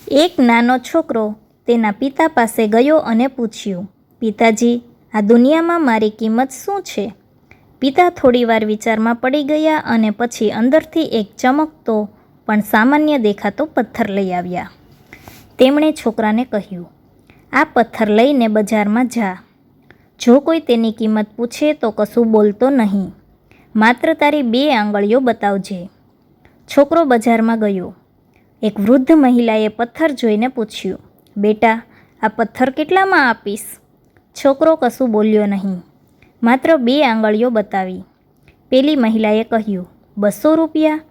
એક નાનો છોકરો તેના પિતા પાસે ગયો અને પૂછ્યું, પિતાજી, આ દુનિયામાં મારી કિંમત શું છે? પિતા થોડીવાર વિચારમાં પડી ગયા અને પછી અંદરથી એક ચમકતો પણ સામાન્ય દેખાતો પથ્થર લઈ આવ્યા. તેમણે છોકરાને કહ્યું, આ પથ્થર લઈને બજારમાં જા. જો કોઈ તેની કિંમત પૂછે તો કશું બોલતો નહીં, માત્ર તારી 2 આંગળીઓ બતાવજે. છોકરો બજારમાં ગયો. એક વૃદ્ધ મહિલાએ પથ્થર જોઈને પૂછ્યું, બેટા, આ પથ્થર કેટલામાં આપીશ? છોકરો કશું બોલ્યો નહીં, માત્ર 2 આંગળીઓ બતાવી. પેલી મહિલાએ કહ્યું, 200 રૂપિયા?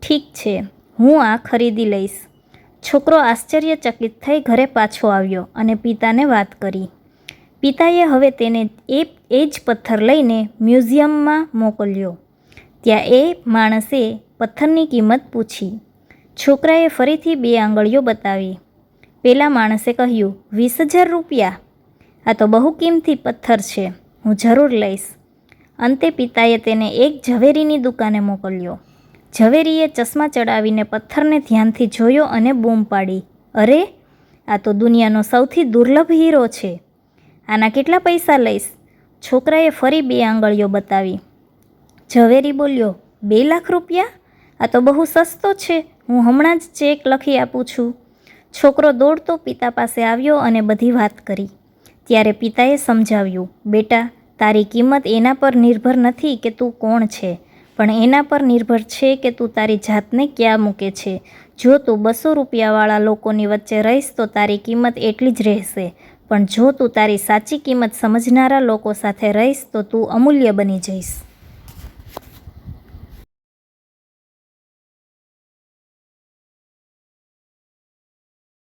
ઠીક છે, હું આ ખરીદી લઈશ. છોકરો આશ્ચર્યચકિત થઈ ઘરે પાછો આવ્યો અને પિતાને વાત કરી. પિતાએ હવે તેને એ જ પથ્થર લઈને મ્યુઝિયમમાં મોકલ્યો. ત્યાં એ માણસે પથ્થરની કિંમત પૂછી. છોકરાએ ફરીથી 2 આંગળીઓ બતાવી. પેલા માણસે કહ્યું, 20,000 રૂપિયા? આ તો બહુ કિંમતી પથ્થર છે, હું જરૂર લઈશ. અંતે પિતાએ તેને એક ઝવેરીની દુકાને મોકલ્યો. ઝવેરીએ ચશ્મા ચડાવીને પથ્થરને ધ્યાનથી જોયો અને બૂમ પાડી, અરે, આ તો દુનિયાનો સૌથી દુર્લભ હીરો છે. આના કેટલા પૈસા લઈશ? છોકરાએ ફરી 2 આંગળીઓ બતાવી. ઝવેરી બોલ્યો, 2 લાખ રૂપિયા? આ તો બહુ સસ્તો છે, હું હમણાં જ ચેક લખી આપું છું. છોકરો દોડતો પિતા પાસે આવ્યો અને બધી વાત કરી. ત્યારે પિતાએ સમજાવ્યું, બેટા, તારી કિંમત એના પર નિર્ભર નથી કે તું કોણ છે, પણ એના પર નિર્ભર છે કે તું તારી જાતને ક્યાં મૂકે છે. જો તું 200 રૂપિયાવાળા લોકોની વચ્ચે રહીશ તો તારી કિંમત એટલી જ રહેશે, પણ જો તું તારી સાચી કિંમત સમજનારા લોકો સાથે રહીશ તો તું અમૂલ્ય બની જઈશ.